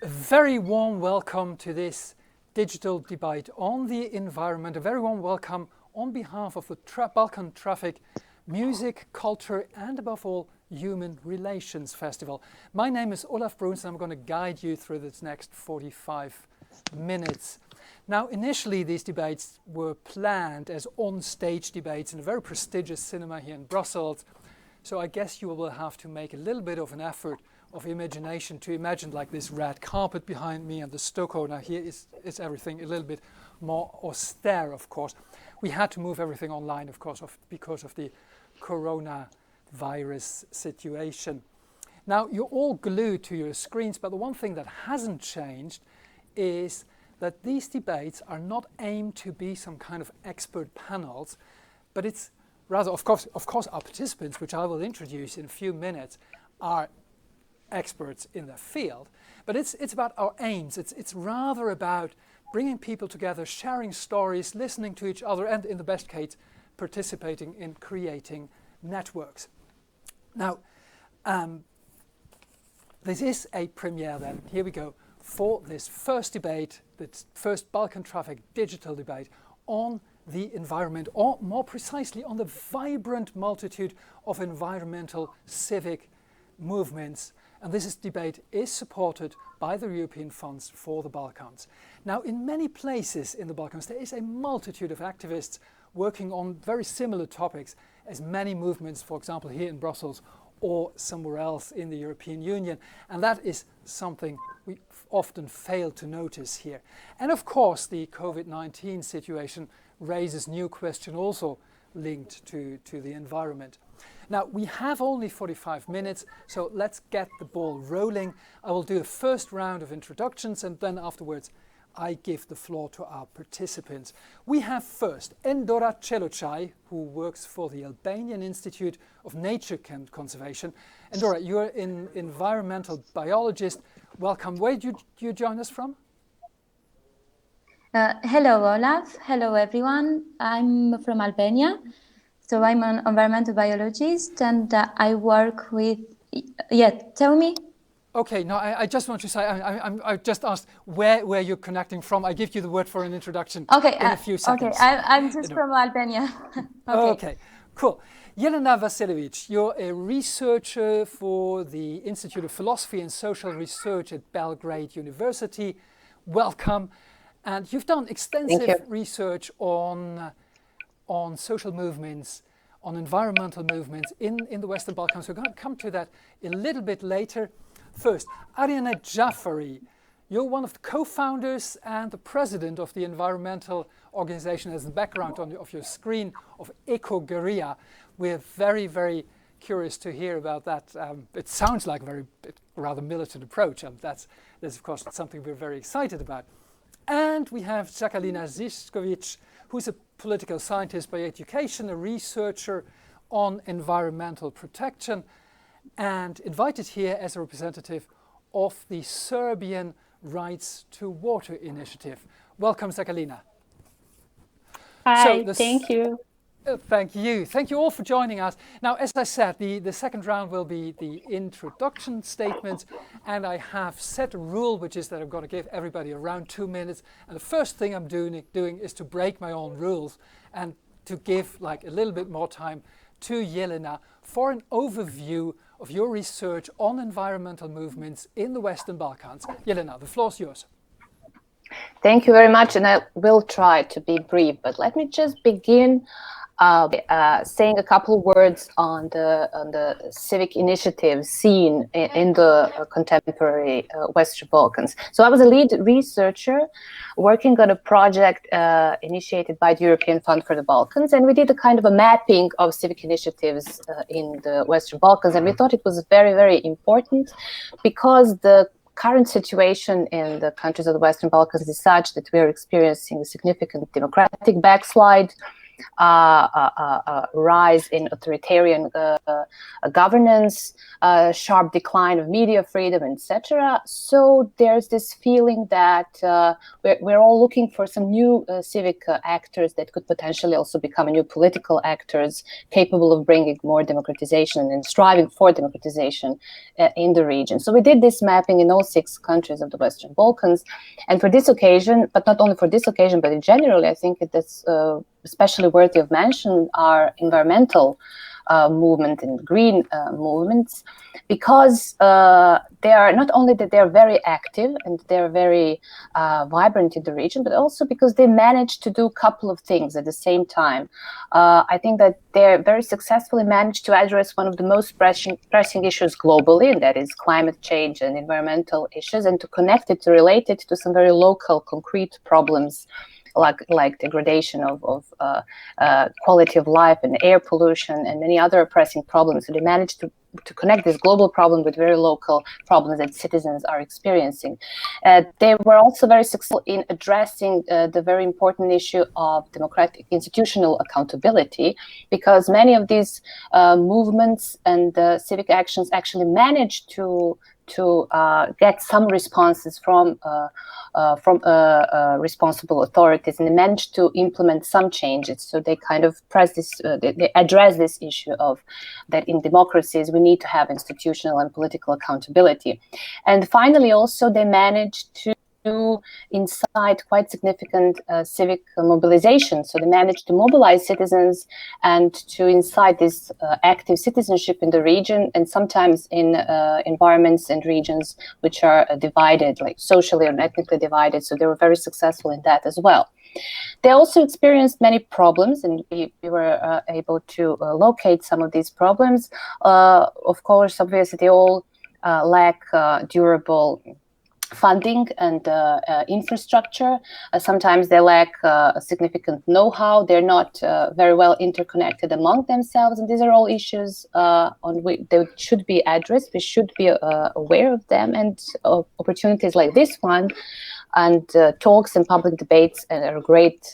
A very warm welcome to this digital debate on the environment. A very warm welcome on behalf of the Balkan Trafik Music, Culture and above all Human Relations Festival. My name is Olaf Bruns and I'm going to guide you through this next 45 minutes. Now initially these debates were planned as on-stage debates in a very prestigious cinema here in Brussels. So I guess you will have to make a little bit of an effort of imagination to imagine like this red carpet behind me and the stucco. Now here is everything a little bit more austere, of course. We had to move everything online, of course, because of the coronavirus situation. Now you're all glued to your screens, but the one thing that hasn't changed is that these debates are not aimed to be some kind of expert panels, but it's rather, of course, our participants, which I will introduce in a few minutes, are experts in their field, but it's about our aims. It's rather about bringing people together, sharing stories, listening to each other, and in the best case, participating in creating networks. Now, this is a premiere then, here we go, for this first debate, this first Balkan Trafik digital debate on the environment, or more precisely on the vibrant multitude of environmental civic movements. And this debate is supported by the European funds for the Balkans. Now, in many places in the Balkans, there is a multitude of activists working on very similar topics as many movements, for example, here in Brussels or somewhere else in the European Union. And that is something we often fail to notice here. And of course, the COVID-19 situation raises new questions also linked to the environment. Now, we have only 45 minutes, so let's get the ball rolling. I will do a first round of introductions and then afterwards I give the floor to our participants. We have first Endora Celucai, who works for the Albanian Institute of Nature Conservation. Endora, you're an environmental biologist. Welcome. Where did you join us from? Hello, Olaf. Hello, everyone. I'm from Albania. So I'm an environmental biologist and I work with, tell me. Okay, no, I just want to say, I just asked where you're connecting from. I give you the word for an introduction in a few seconds. Okay, I'm just from Albania. Okay, cool. Jelena Vasiljevic, you're a researcher for the Institute of Philosophy and Social Research at Belgrade University. Welcome. And you've done extensive research on social movements, on environmental movements in the Western Balkans. We're going to come to that a little bit later. First, Ariane Jafari, you're one of the co-founders and the president of the environmental organization, as the background of your screen, of Ecoguerilla. We're very, very curious to hear about that. It sounds like a rather militant approach, and that's of course something we're very excited about. And we have Jacalina Ziskovic, who's a political scientist by education, a researcher on environmental protection, and invited here as a representative of the Serbian Rights to Water initiative. Welcome, Jacalina. Hi, thank you. Thank you. Thank you all for joining us. Now, as I said, the second round will be the introduction statements, and I have set a rule, which is that I'm going to give everybody around 2 minutes. And the first thing I'm doing is to break my own rules and to give like a little bit more time to Jelena for an overview of your research on environmental movements in the Western Balkans. Jelena, the floor is yours. Thank you very much, and I will try to be brief, but let me just begin saying a couple words on the civic initiative scene in the contemporary Western Balkans. So I was a lead researcher working on a project initiated by the European Fund for the Balkans, and we did a kind of a mapping of civic initiatives in the Western Balkans, and we thought it was very, very important because the current situation in the countries of the Western Balkans is such that we are experiencing a significant democratic backslide. rise in authoritarian governance, sharp decline of media freedom, etc. So there's this feeling that we're all looking for some new civic actors that could potentially also become new political actors capable of bringing more democratization and striving for democratization in the region. So we did this mapping in all 6 countries of the Western Balkans. And for this occasion, but not only for this occasion, but in general, I think it is especially worthy of mention are environmental movement and green movements, because they are not only that they are very active and they're very vibrant in the region, but also because they managed to do a couple of things at the same time. I think that they're very successfully managed to address one of the most pressing issues globally, and that is climate change and environmental issues, and to connect it, to relate it to some very local, concrete problems like degradation of quality of life and air pollution and many other pressing problems. So they managed to connect this global problem with very local problems that citizens are experiencing. They were also very successful in addressing the very important issue of democratic institutional accountability, because many of these movements and civic actions actually managed to get some responses from responsible authorities, and they managed to implement some changes. So they kind of they address this issue of that in democracies we need to have institutional and political accountability. And finally, also they managed to incite quite significant civic mobilization. So they managed to mobilize citizens and to incite this active citizenship in the region, and sometimes in environments and regions which are divided, like socially or ethnically divided. So they were very successful in that as well. They also experienced many problems, and we were able to locate some of these problems. Of course, obviously, they all lack durable funding and infrastructure. Sometimes they lack significant know-how. They're not very well interconnected among themselves, and these are all issues on which they should be addressed. We should be aware of them, and opportunities like this one and talks and public debates are great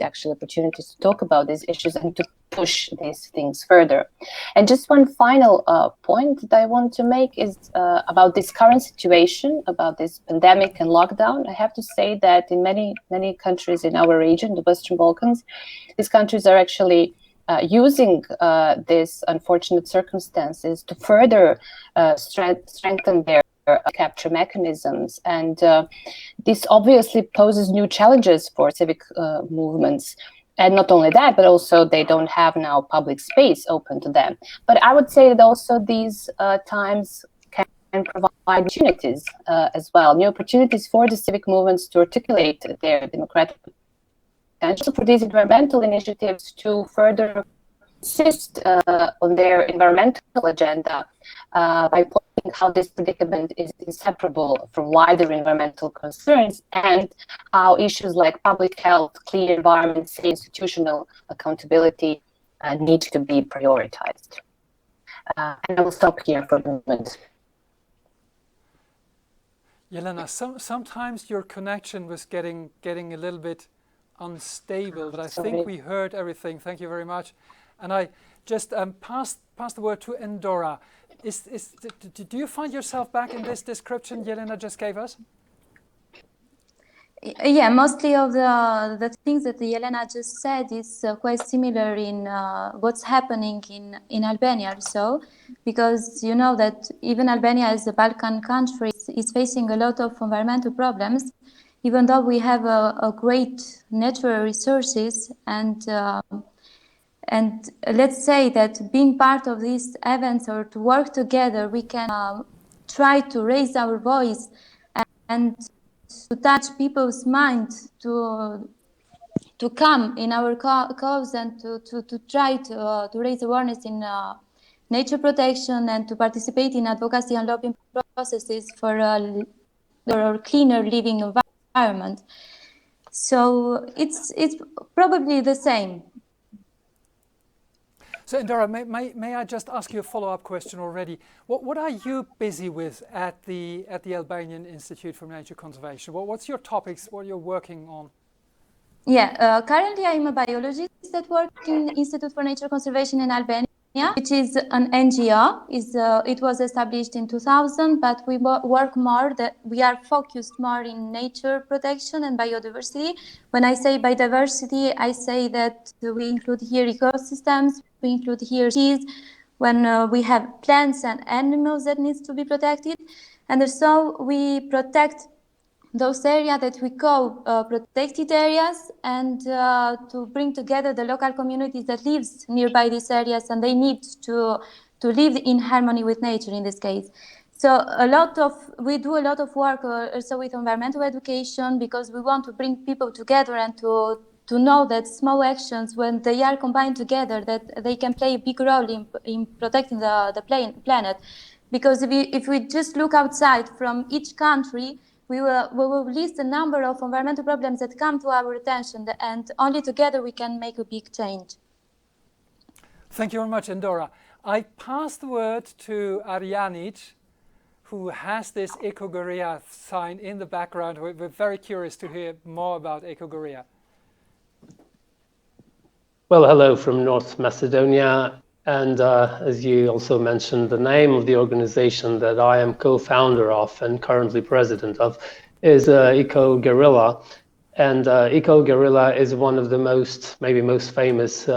actually opportunities to talk about these issues and to push these things further. And just one final point that I want to make is about this current situation, about this pandemic and lockdown. I have to say that in many countries in our region, the Western Balkans, these countries are actually using these unfortunate circumstances to further strengthen their capture mechanisms. And this obviously poses new challenges for civic movements. And not only that, but also they don't have now public space open to them. But I would say that also these times can provide opportunities as well, new opportunities for the civic movements to articulate their democratic potential, for these environmental initiatives to further insist on their environmental agenda by pointing how this predicament is inseparable from wider environmental concerns, and how issues like public health, clean environment, safe institutional accountability need to be prioritized. And I will stop here for the moment. Jelena, sometimes your connection was getting a little bit unstable, but I think we heard everything. Thank you very much. And I just pass the word to Endora. Do you find yourself back in this description Jelena just gave us? Yeah, mostly of the things that Jelena just said is quite similar in what's happening in Albania also, because you know that even Albania as a Balkan country is facing a lot of environmental problems, even though we have a great natural resources, and let's say that being part of these events or to work together, we can try to raise our voice and to touch people's mind to come in our cause and to try to raise awareness in nature protection and to participate in advocacy and lobbying processes for a cleaner living environment. So it's probably the same. So, Endora, may I just ask you a follow-up question already? What are you busy with at the Albanian Institute for Nature Conservation? What's your topics? What you're working on? Currently I'm a biologist that works in Institute for Nature Conservation in Albania, which is an NGO. It was established in 2000, but we work more, we are focused more in nature protection and biodiversity. When I say biodiversity, I say that we include here ecosystems, we include here species, when we have plants and animals that needs to be protected. And so we protect those areas that we call protected areas, and to bring together the local communities that lives nearby these areas, and they need to live in harmony with nature in this case. So we do a lot of work also with environmental education, because we want to bring people together and to know that small actions, when they are combined together, that they can play a big role in protecting the planet. Because if we just look outside from each country, we will list a number of environmental problems that come to our attention, and only together we can make a big change. Thank you very much, Endora. I pass the word to Arianit, who has this Ecogoria sign in the background. We're very curious to hear more about Ecogoria. Well, hello from North Macedonia. And as you also mentioned, the name of the organization that I am co-founder of and currently president of is Ecoguerrilla. And Ecoguerrilla is one of the most famous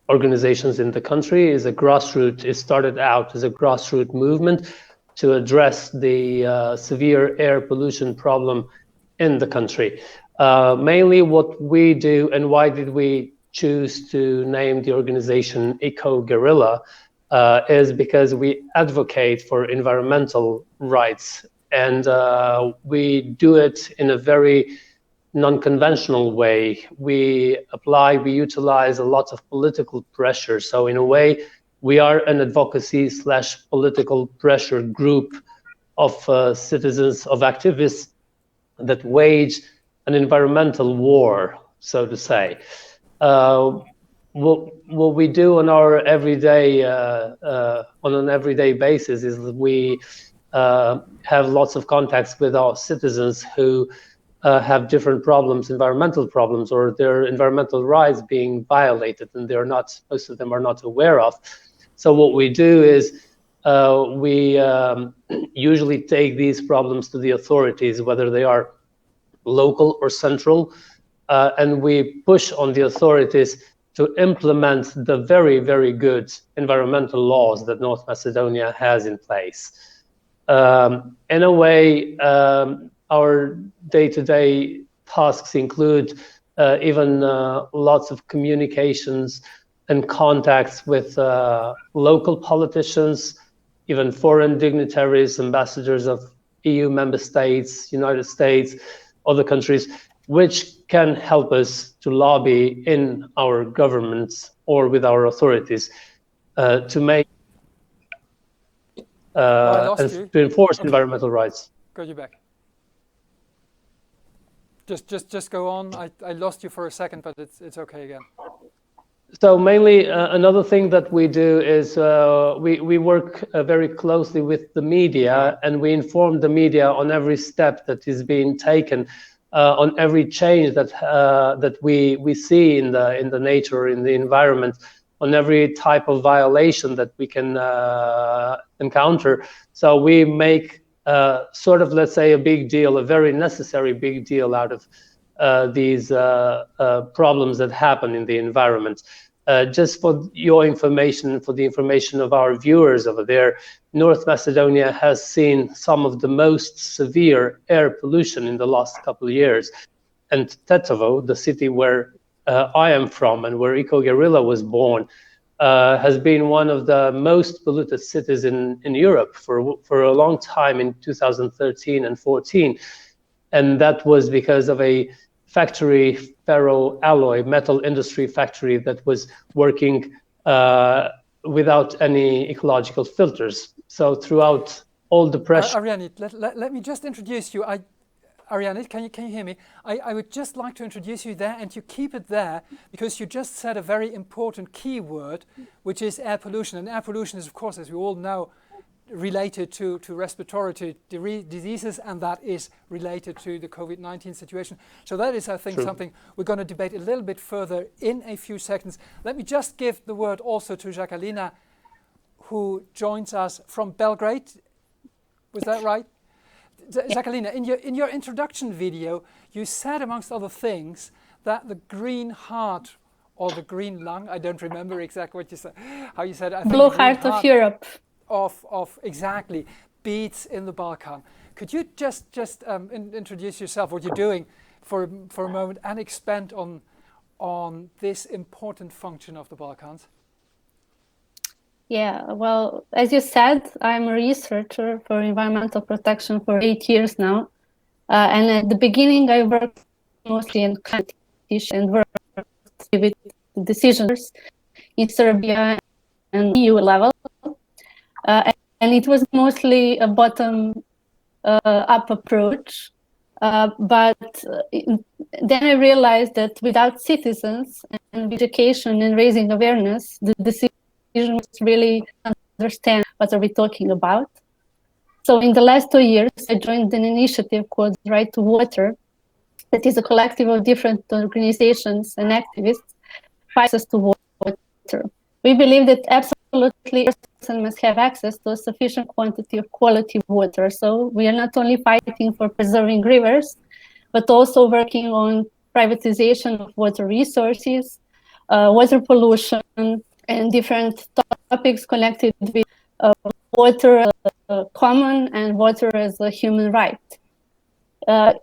organizations in the country. It started out as a grassroots movement to address the severe air pollution problem in the country. Mainly what we do, and why did we choose to name the organization Ecoguerrilla, is because we advocate for environmental rights, and we do it in a very non-conventional way. We utilize a lot of political pressure. So in a way, we are an advocacy/political pressure group of citizens, of activists that wage an environmental war, so to say. What we do on our on an everyday basis is that we have lots of contacts with our citizens who have different problems, environmental problems, or their environmental rights being violated, and most of them are not aware of. So what we do is we usually take these problems to the authorities, whether they are local or central, and we push on the authorities to implement the very, very good environmental laws that North Macedonia has in place. In a way, our day-to-day tasks include even lots of communications and contacts with local politicians, even foreign dignitaries, ambassadors of EU member states, United States, other countries, which can help us to lobby in our governments or with our authorities to make to enforce environmental rights. Got you back. Just go on. I lost you for a second, but it's okay again. So mainly another thing that we do is we work very closely with the media, and we inform the media on every step that is being taken, on every change that we see in the nature, in the environment, on every type of violation that we can encounter. So we make sort of, let's say, a big deal, a very necessary big deal out of these problems that happen in the environment. Just for your information, for the information of our viewers over there, North Macedonia has seen some of the most severe air pollution in the last couple of years. And Tetovo, the city where I am from and where Ecoguerrilla was born, has been one of the most polluted cities in Europe for a long time in 2013 and 14. And that was because of a factory, ferroalloy metal industry factory that was working without any ecological filters. So throughout all the pressure... Arianit, let me just introduce you. Arianit, can you hear me? I would just like to introduce you there, and you keep it there, because you just said a very important key word, which is air pollution. And air pollution is, of course, as we all know, related to respiratory diseases, and that is related to the COVID-19 situation. So that is, I think, something we're going to debate a little bit further in a few seconds. Let me just give the word also to Jacqueline, who joins us from Belgrade. Was that right? Jacqueline, in your introduction video, you said, amongst other things, that the green heart or the green lung, I don't remember exactly what you said, how you said it. I think Blue heart of Europe. Of exactly, beats in the Balkan. Could you just introduce yourself, what you're doing for a moment, and expand on this important function of the Balkans? Yeah, well, as you said, I'm a researcher for environmental protection for 8 years now. And at the beginning, I worked mostly in competition and worked with decisions in Serbia and EU level. And it was mostly a bottom-up approach. But then I realized that without citizens and education and raising awareness, the decision was really understand what are we talking about. So in the last 2 years, I joined an initiative called Right to Water, that is a collective of different organizations and activists fight access to water. We believe that absolutely every person must have access to a sufficient quantity of quality water. So we are not only fighting for preserving rivers, but also working on privatization of water resources, water pollution, and different topics connected with water as a common and water as a human right.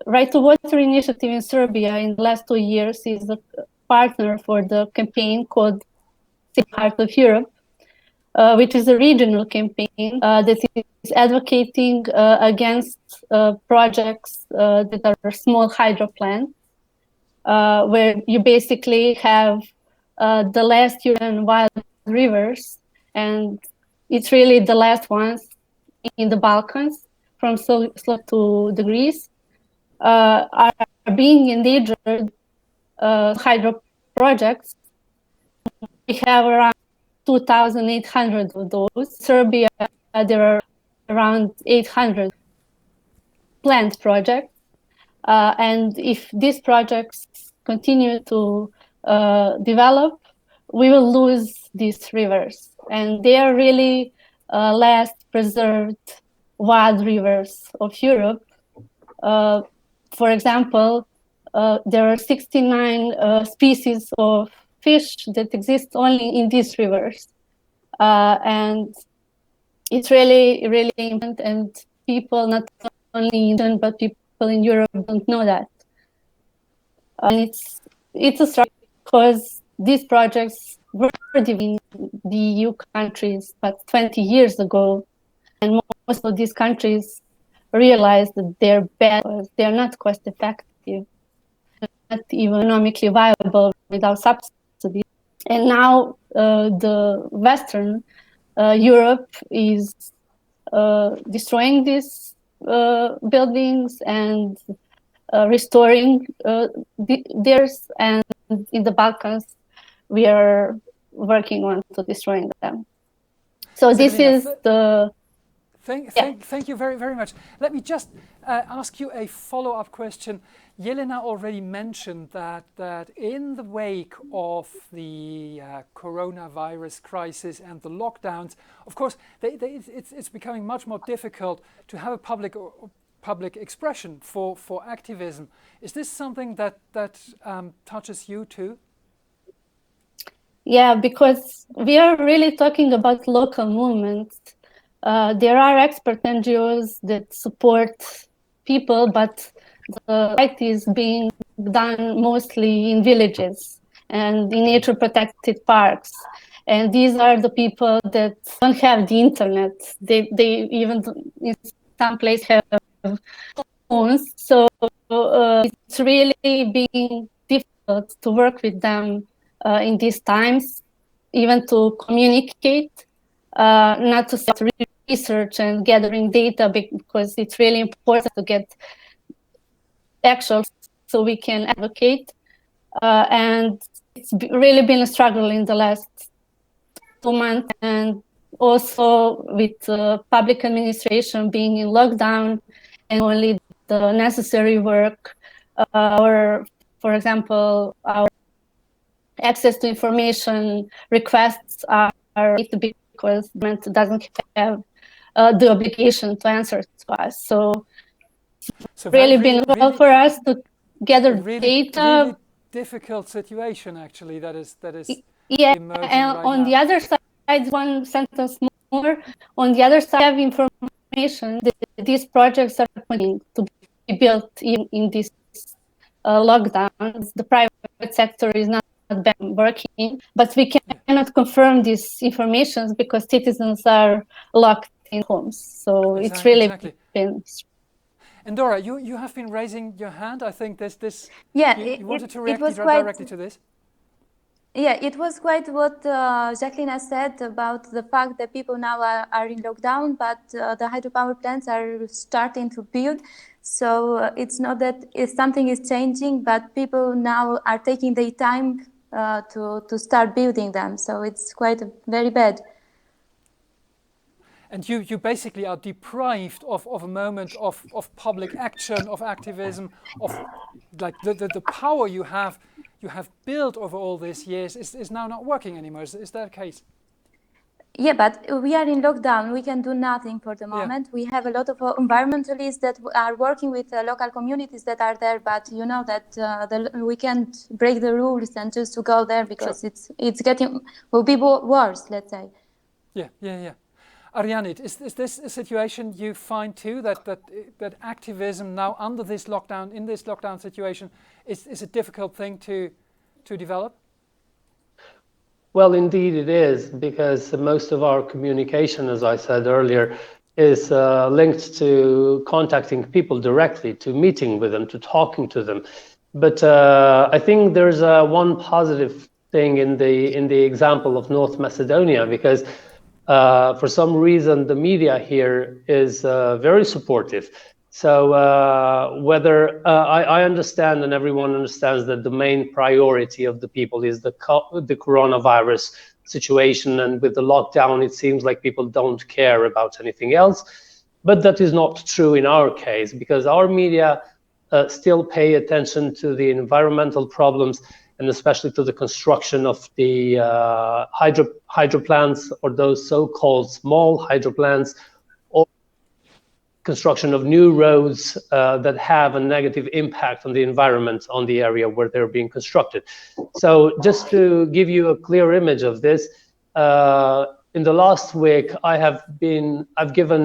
Right to Water initiative in Serbia in the last 2 years is a partner for the campaign called Heart of Europe, which is a regional campaign that is advocating against projects that are small hydro plants, where you basically have the last European wild rivers, and it's really the last ones in the Balkans, from Slow to Greece, are being endangered hydro projects. We have around 2,800 of those. Serbia, there are around 800 planned projects. And if these projects continue to develop, we will lose these rivers. And they are really last preserved wild rivers of Europe. For example, there are 69 species of fish that exist only in these rivers. And it's really, really important, and people, not only in but people in Europe don't know that. And it's a struggle because these projects were in the EU countries, but 20 years ago, and most of these countries realized that they're bad, they're not cost effective, not even economically viable without subsidies. And now the Western Europe is destroying these buildings and restoring theirs, and in the Balkans we are working on to destroying them. So this is the Thank you very, very much. Let me just ask you a follow-up question. Jelena already mentioned that in the wake of the coronavirus crisis and the lockdowns, of course, it's becoming much more difficult to have a public expression for activism. Is this something that touches you too? Yeah, because we are really talking about local movements. There are expert NGOs that support people, but the fight is being done mostly in villages and in nature protected parks. And these are the people that don't have the internet. They even in some places have phones. So it's really being difficult to work with them in these times, even to communicate, not to start research and gathering data, because it's really important to get actual so we can advocate. And it's really been a struggle in the last 2 months, and also with public administration being in lockdown and only the necessary work, for example, our access to information requests are because the government doesn't have the obligation to answer to us. So it's really been well for us to gather data. Really difficult situation, actually, that is yeah, emerging and right on now. the other side, one sentence more. On the other side, of information that these projects are continuing to be built in this lockdown. The private sector is not working, but we cannot confirm these informations because citizens are locked in homes. So it's really been. And Dora, you have been raising your hand. I think this. Yeah, you wanted to react directly to this. Yeah, it was quite what Jacqueline has said about the fact that people now are in lockdown, but the hydropower plants are starting to build. So it's not that something is changing, but people now are taking their time to start building them. So it's quite very bad. And you basically are deprived of a moment of public action, of activism, of like the power you have built over all these years is now not working anymore. Is that the case? Yeah, but we are in lockdown. We can do nothing for the moment. Yeah. We have a lot of environmentalists that are working with local communities that are there, but you know that we can't break the rules and just to go there because will be worse, let's say. Yeah. Ariane, is this a situation you find too, that activism now under this lockdown, in this lockdown situation, is a difficult thing to develop? Well, indeed it is, because most of our communication, as I said earlier, is linked to contacting people directly, to meeting with them, to talking to them. But I think there's one positive thing in the example of North Macedonia, because for some reason, the media here is very supportive. So whether I understand, and everyone understands, that the main priority of the people is the coronavirus situation, and with the lockdown, it seems like people don't care about anything else. But that is not true in our case, because our media still pay attention to the environmental problems, and especially to the construction of the hydro plants, or those so-called small hydro plants, or construction of new roads that have a negative impact on the environment on the area where they're being constructed. So just to give you a clear image of this, in the last week, I've given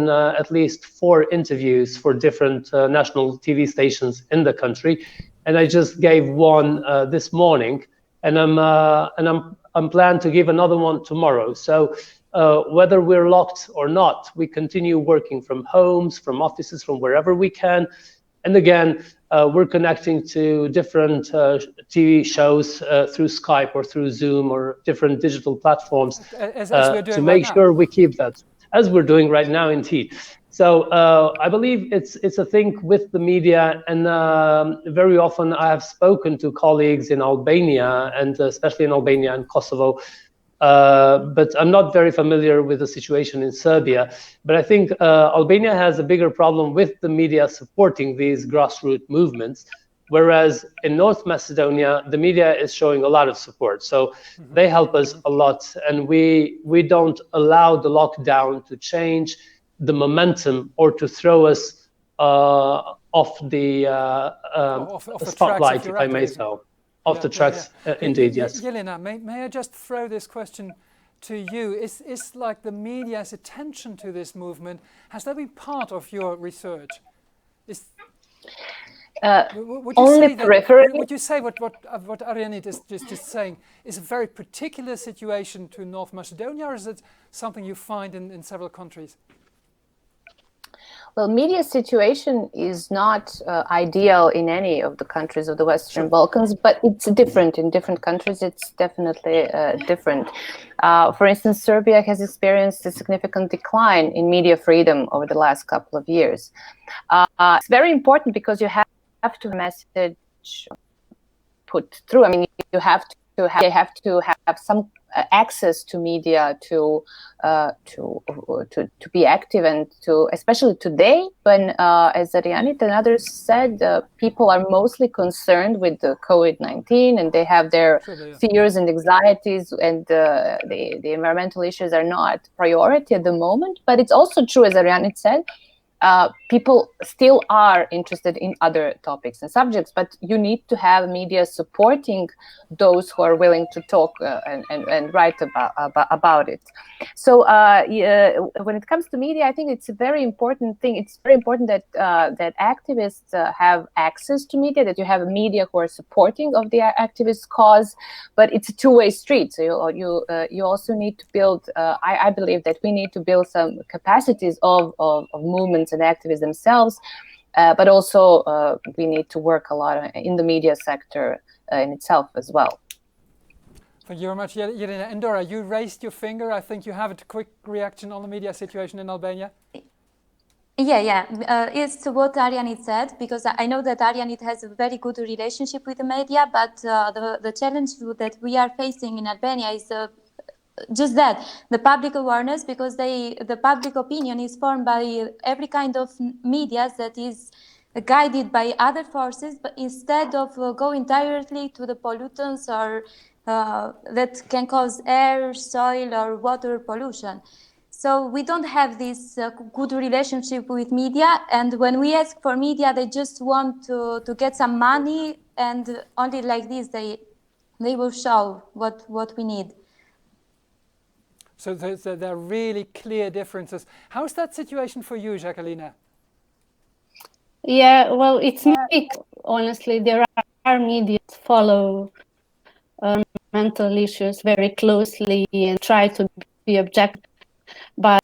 at least 4 interviews for different national TV stations in the country, and I just gave one this morning, and I'm planned to give another one tomorrow. So whether we're locked or not, we continue working from homes, from offices, from wherever we can. And again, we're connecting to different TV shows through Skype or through Zoom or different digital platforms as we're doing to make right sure we keep that, as we're doing right now, indeed. So I believe it's a thing with the media, and very often I have spoken to colleagues in Albania, and especially in Albania and Kosovo, but I'm not very familiar with the situation in Serbia. But I think Albania has a bigger problem with the media supporting these grassroots movements, whereas in North Macedonia, the media is showing a lot of support. So they help us a lot, and we don't allow the lockdown to change the momentum or to throw us off the spotlight, if I may so. Off the tracks, indeed, yes. Jelena, may I just throw this question to you? Is like the media's attention to this movement, has that been part of your research? Would you say what Ariane is just saying is a very particular situation to North Macedonia, or is it something you find in several countries? Well, media situation is not ideal in any of the countries of the Western Balkans, but it's different in different countries. It's definitely different. For instance, Serbia has experienced a significant decline in media freedom over the last couple of years. It's very important because you have to have a message put through. I mean, you have to have some access to media to be active, and to, especially today when, as Arianit and others said, people are mostly concerned with the COVID-19, and they have their fears and anxieties, and the environmental issues are not priority at the moment. But it's also true, as Arianit said, people still are interested in other topics and subjects, but you need to have media supporting those who are willing to talk and write about it. So when it comes to media, I think it's a very important thing. It's very important that that activists have access to media, that you have media who are supporting of the activist cause, but it's a two-way street. So you also need to build, I believe that we need to build some capacities of movements and activists themselves, but also we need to work a lot in the media sector in itself as well. Thank you very much, Irina. Indora, you raised your finger. I think you have a quick reaction on the media situation in Albania. It's what Arianit said, because I know that Arianit has a very good relationship with the media, but the challenge that we are facing in Albania is just that, the public awareness, because the public opinion is formed by every kind of media that is guided by other forces, but instead of going directly to the pollutants or that can cause air, soil, or water pollution. So we don't have this good relationship with media, and when we ask for media, they just want to get some money, and only like this they will show what we need. So there are really clear differences. How's that situation for you, Jacqueline? Yeah, well, it's mixed. Honestly, there are media that follow mental issues very closely and try to be objective, but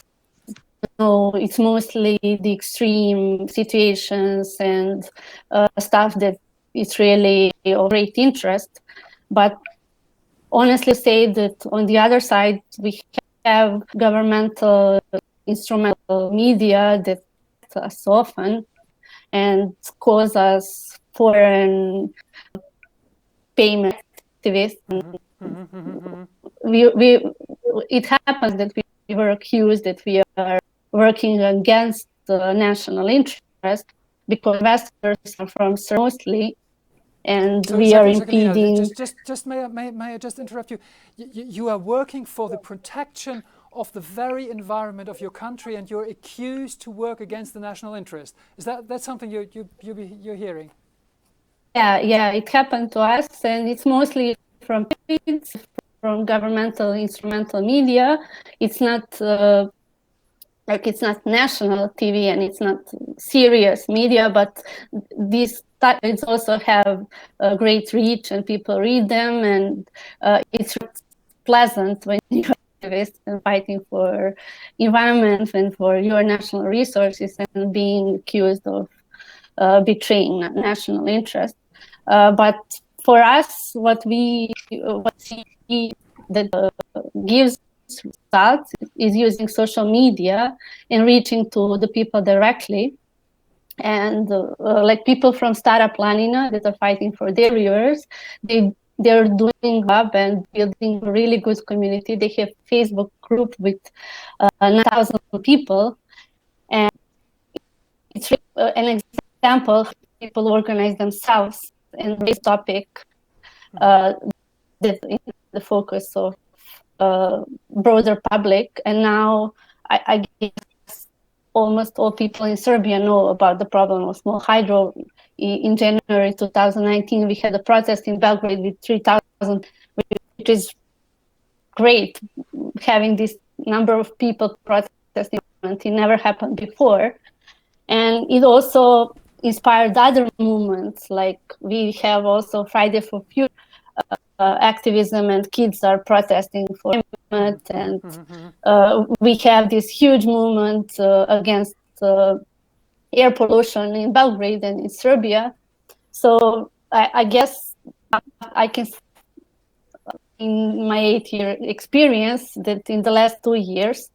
it's mostly the extreme situations and stuff that is really of great interest. But honestly, say that on the other side, we have governmental instrumental media that us often and cause us foreign payment activists. It happens that we were accused that we are working against the national interest because investors are from mostly, and so we are impeding. May I just interrupt you? You are working for the protection of the very environment of your country, and you're accused to work against the national interest. Is that's something you're hearing? Yeah, it happened to us, and it's mostly from governmental instrumental media. It's not it's not national TV and it's not serious media, but these it's also have a great reach and people read them, and it's pleasant when you're activist and fighting for environment and for your national resources and being accused of betraying national interest. But for us, what that gives results is using social media and reaching to the people directly. And like people from Stara Planina that are fighting for their viewers, they're doing up and building a really good community. They have a Facebook group with 9,000 people, and it's an example how people organize themselves and this topic that is the focus of broader public. And now I guess almost all people in Serbia know about the problem of small hydro. In January 2019, we had a protest in Belgrade with 3,000, which is great. Having this number of people protesting, it never happened before. And it also inspired other movements, like we have also Friday for Future activism, and kids are protesting for climate, and we have this huge movement against air pollution in Belgrade and in Serbia. So I guess I can, in my 8-year experience, that in the last 2 years,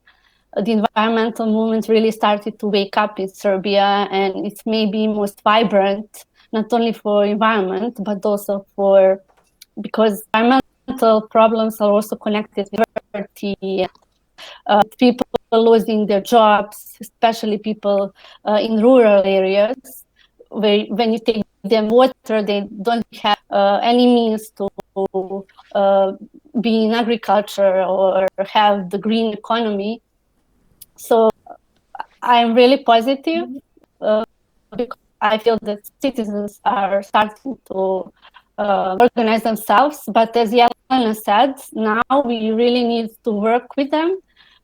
the environmental movement really started to wake up in Serbia, and it's maybe most vibrant, not only for environment, but also because environmental environmental problems are also connected with poverty, people losing their jobs, especially people in rural areas, where when you take them water, they don't have any means to be in agriculture or have the green economy. So I'm really positive because I feel that citizens are starting to organize themselves. But as Jelena said, now we really need to work with them,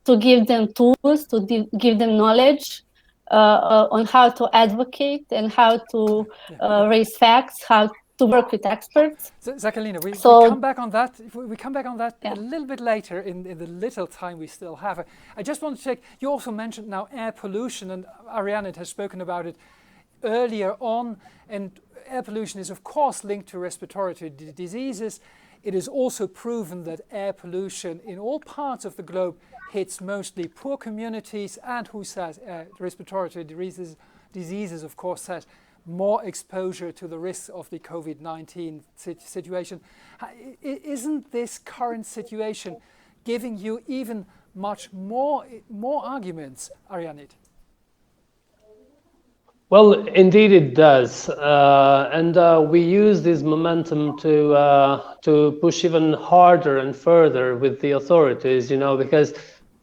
to give them tools, to give them knowledge on how to advocate and how to raise facts, how to work with experts. Jacqueline, we come back on that. We come back on that a little bit later in the little time we still have. I just want to check. You also mentioned now air pollution, and Ariane has spoken about it earlier on. And air pollution is of course linked to respiratory diseases. It is also proven that air pollution in all parts of the globe hits mostly poor communities, and who says respiratory diseases of course has more exposure to the risks of the COVID-19 situation. Isn't this current situation giving you even much more arguments, Ariane? Well, indeed it does, and we use this momentum to push even harder and further with the authorities, you know, because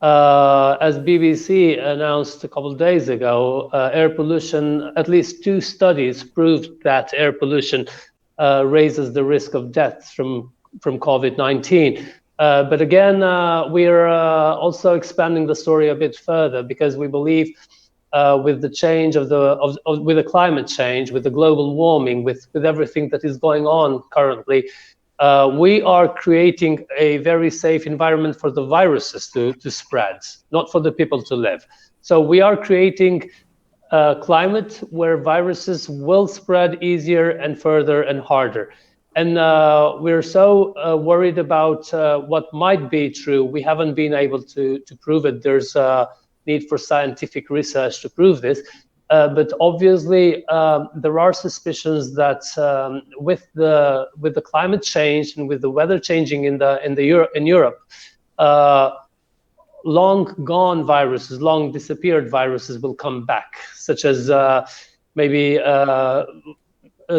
as BBC announced a couple of days ago, air pollution, at least 2 studies proved that air pollution raises the risk of death from COVID-19. But again, we are also expanding the story a bit further, because we believe with the change with the climate change, with the global warming, with everything that is going on currently, we are creating a very safe environment for the viruses to spread, not for the people to live. So we are creating a climate where viruses will spread easier and further and harder. And we're so worried about what might be true. We haven't been able to prove it. There's a need for scientific research to prove this. But obviously, there are suspicions that with the climate change and with the weather changing in Europe, long gone viruses, long disappeared viruses will come back, such as maybe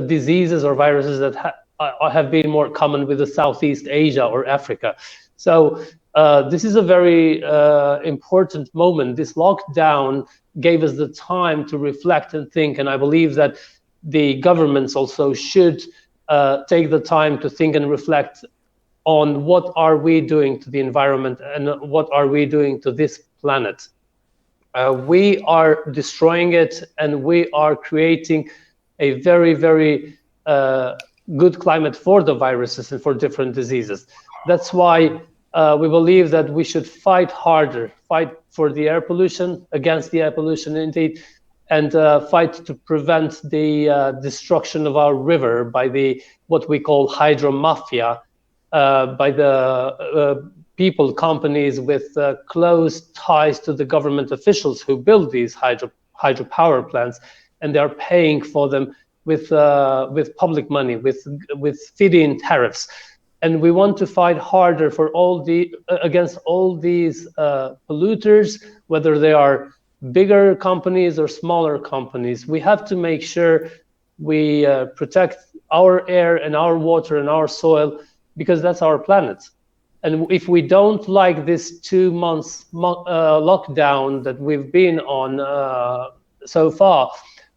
diseases or viruses that have been more common with the Southeast Asia or Africa. So this is a very important moment. This lockdown gave us the time to reflect and think, and I believe that the governments also should take the time to think and reflect on what are we doing to the environment and what are we doing to this planet. We are destroying it, and we are creating a very, very good climate for the viruses and for different diseases. That's why we believe that we should fight harder, fight for the air pollution, against the air pollution indeed, and fight to prevent the destruction of our river by what we call hydro mafia, by the people, companies with close ties to the government officials who build these hydropower plants, and they are paying for them with public money, with feed-in tariffs. And we want to fight harder for against all these polluters, whether they are bigger companies or smaller companies. We have to make sure we protect our air and our water and our soil, because that's our planet. And if we don't like this 2 months lockdown that we've been on so far,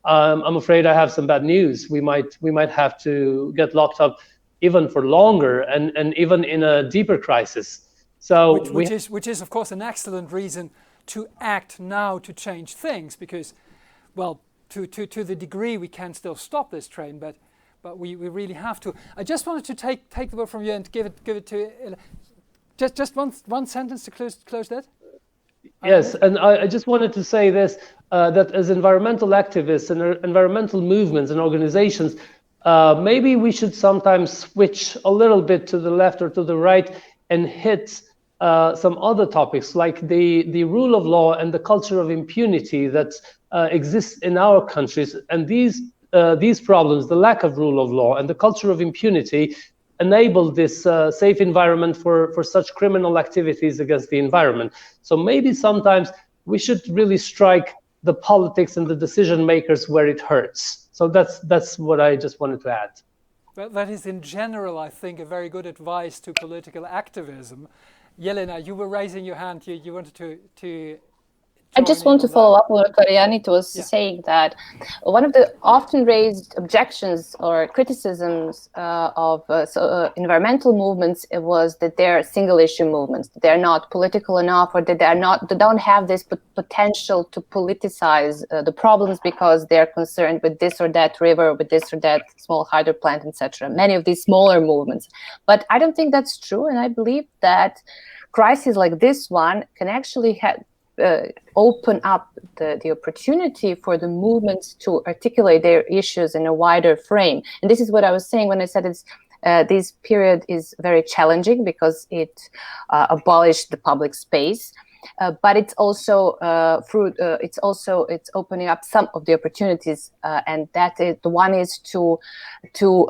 I'm afraid I have some bad news. We might have to get locked up even for longer, and even in a deeper crisis. So which is of course an excellent reason to act now to change things, because, well, to the degree we can still stop this train, but we really have to. I just wanted to take the word from you and give it to just one sentence to close that. Yes, and I just wanted to say this, that as environmental activists and environmental movements and organizations, maybe we should sometimes switch a little bit to the left or to the right and hit some other topics, like the rule of law and the culture of impunity that exists in our countries. And these problems, the lack of rule of law and the culture of impunity, enable this safe environment for such criminal activities against the environment. So maybe sometimes we should really strike the politics and the decision makers where it hurts. So that's what I just wanted to add. Well, that is in general, I think, a very good advice to political activism. Jelena, you were raising your hand. You wanted to I just want to follow up on what Karajanit was saying, that one of the often raised objections or criticisms of environmental movements was that they're single issue movements, that they're not political enough, or that they don't have this potential to politicize the problems because they're concerned with this or that river, with this or that small hydro plant, etc. Many of these smaller movements. But I don't think that's true, and I believe that crises like this one can actually open up the opportunity for the movements to articulate their issues in a wider frame. And this is what I was saying when I said this period is very challenging because it abolished the public space. But it's also it's opening up some of the opportunities, and that is the one is to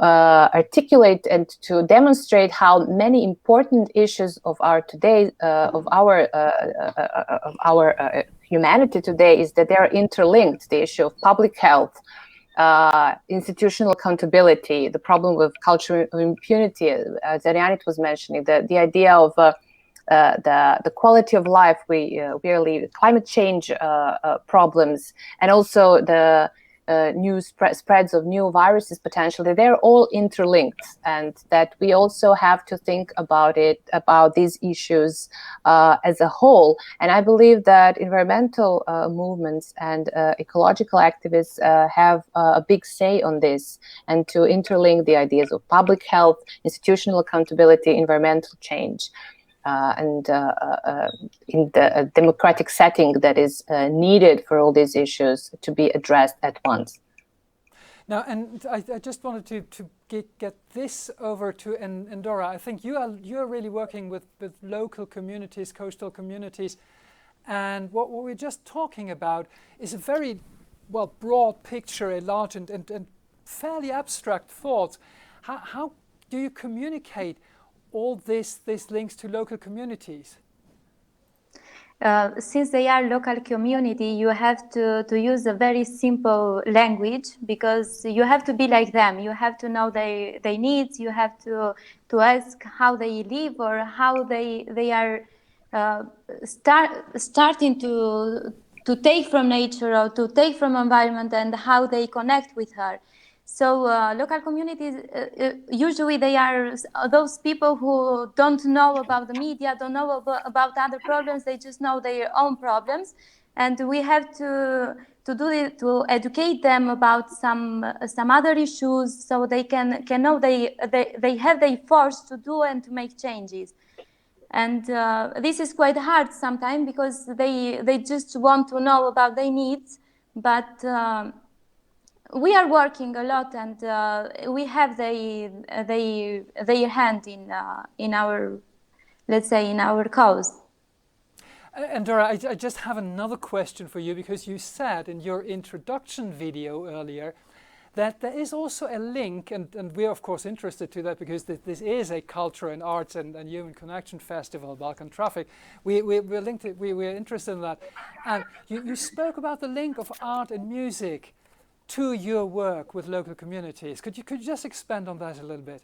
articulate and to demonstrate how many important issues of our today of our humanity today is that they are interlinked. The issue of public health, institutional accountability, the problem with cultural impunity, as Arianit was mentioning, the idea of the quality of life, really climate change problems, and also the new spreads of new viruses potentially, they're all interlinked, and that we also have to think about these issues as a whole. And I believe that environmental movements and ecological activists have a big say on this, and to interlink the ideas of public health, institutional accountability, environmental change. And in the democratic setting that is needed for all these issues to be addressed at once. Now, and I just wanted to get this over to Endora. I think you're really working with local communities, coastal communities, and what we're just talking about is a very broad picture, a large and fairly abstract thought. How do you communicate all these links to local communities? Since they are local community, you have to use a very simple language, because you have to be like them. You have to know their needs. You have to ask how they live, or how they are starting to take from nature or to take from environment, and how they connect with her. So local communities, usually they are those people who don't know about the media, don't know about other problems, they just know their own problems. And we have to do it, to educate them about some other issues, so they can know they have the force to do and to make changes. And this is quite hard sometimes, because they just want to know about their needs, but we are working a lot, and we have their hand in our, let's say, in our cause. And Dora, I just have another question for you, because you said in your introduction video earlier that there is also a link, and we're of course interested to that, because this is a culture and arts and human connection festival, Balkan Trafik. We're linked. We're interested in that, and you spoke about the link of art and music to your work with local communities. Could you just expand on that a little bit?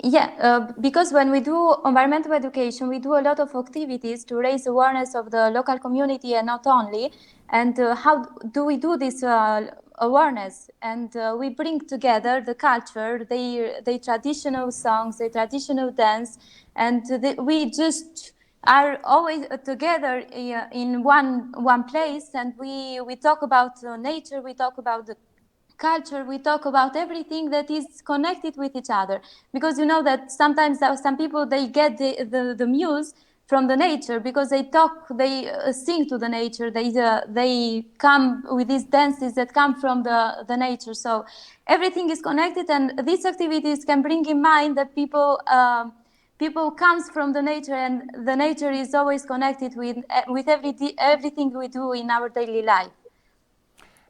Yeah, because when we do environmental education, we do a lot of activities to raise awareness of the local community, and not only. And how do we do this awareness? And we bring together the culture, the traditional songs, the traditional dance, and we just are always together in one place, and we talk about nature, we talk about the culture, we talk about everything that is connected with each other. Because you know that sometimes some people, they get the muse from the nature, because they sing to the nature, they come with these dances that come from the nature. So everything is connected, and these activities can bring in mind that people comes from the nature, and the nature is always connected with everything we do in our daily life.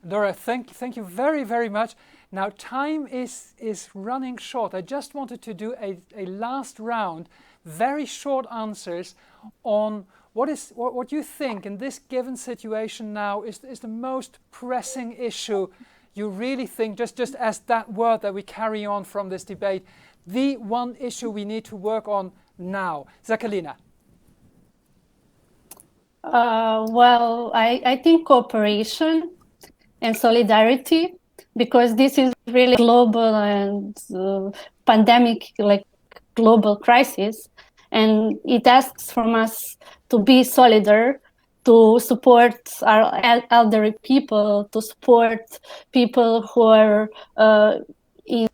Dora, thank you very, very much. Now, time is running short. I just wanted to do a last round, very short answers on what you think in this given situation now is the most pressing issue you really think, just as that word that we carry on from this debate, the one issue we need to work on now. Jacqueline. Well, I think cooperation and solidarity, because this is really global and pandemic, like global crisis, and it asks from us to be solidar, to support our elderly people, to support people who are in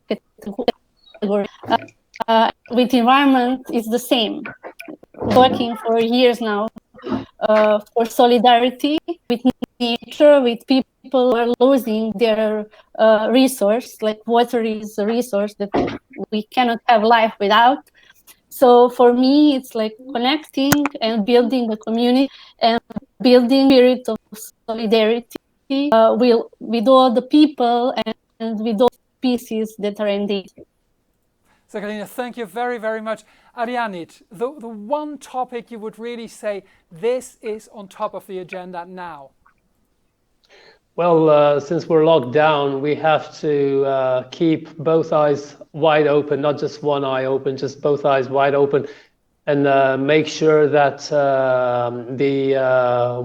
category. With environment, it's the same. Working for years now for solidarity with nature, with people who are losing their resource, like water is a resource that we cannot have life without. So for me, it's like connecting and building a community and building spirit of solidarity with all the people and with all species that are in need. Jacqueline, thank you very, very much. Arianit, the one topic you would really say this is on top of the agenda now? Well, since we're locked down, we have to keep both eyes wide open, not just one eye open, just both eyes wide open, and make sure that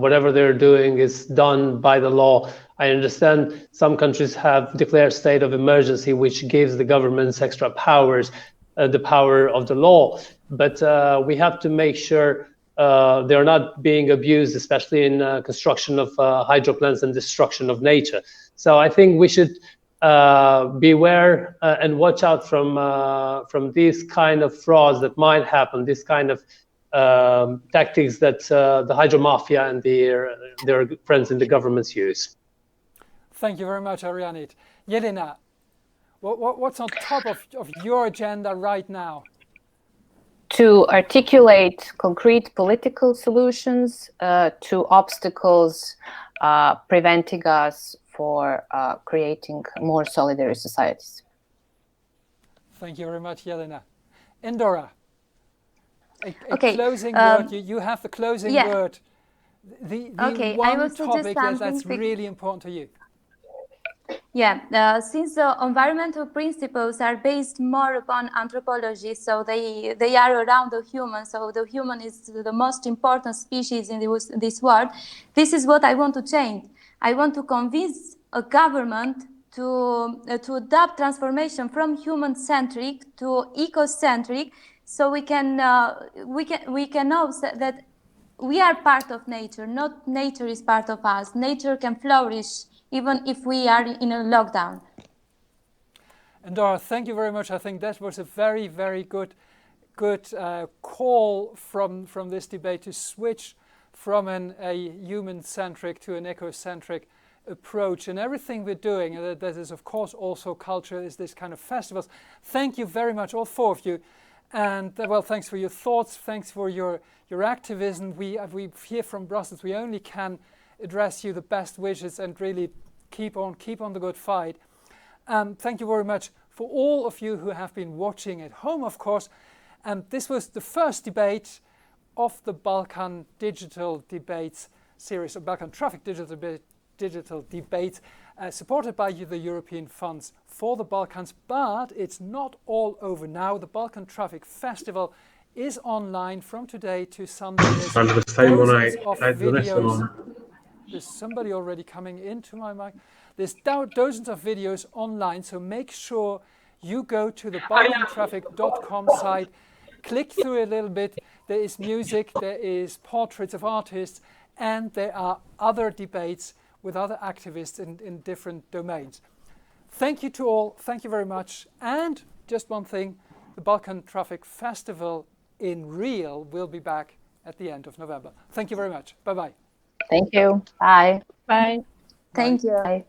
whatever they're doing is done by the law. I understand some countries have declared state of emergency, which gives the governments extra powers, the power of the law. But we have to make sure they're not being abused, especially in construction of hydro plants and destruction of nature. So I think we should beware and watch out from these kind of frauds that might happen, this kind of tactics that the hydro mafia and their friends in the governments use. Thank you very much, Arianit. Jelena, what's on top of your agenda right now? To articulate concrete political solutions to obstacles preventing us for creating more solidary societies. Thank you very much, Jelena. Indora, a closing word. You have the closing word. The one topic that's really important to you. Yeah, since the environmental principles are based more upon anthropology, so they are around the human, so the human is the most important species in this world. This is what I want to change. I want to convince a government to adopt transformation from human-centric to eco-centric, so we can know that we are part of nature, not nature is part of us. Nature can flourish even if we are in a lockdown. And Dora, thank you very much. I think that was a very, very good call from this debate to switch from a human-centric to an eco-centric approach. And everything we're doing, that is of course also culture, is this kind of festivals. Thank you very much, all four of you. And well, thanks for your thoughts. Thanks for your activism. We here from Brussels, we only can address you the best wishes and really keep on the good fight. Thank you very much for all of you who have been watching at home, of course. This was the first debate of the Balkan Digital Debates series, of Balkan Trafik Digital Debates, supported by the European funds for the Balkans. But it's not all over now. The Balkan Trafik Festival is online from today to Sunday. There's somebody already coming into my mic. There's dozens of videos online, so make sure you go to the balkantrafik.com site, click through a little bit. There is music, there is portraits of artists, and there are other debates with other activists in different domains. Thank you to all. Thank you very much. And just one thing, the Balkan Trafik Festival in real will be back at the end of November. Thank you very much. Bye-bye. Thank you. Bye. Bye. Thank you. Bye.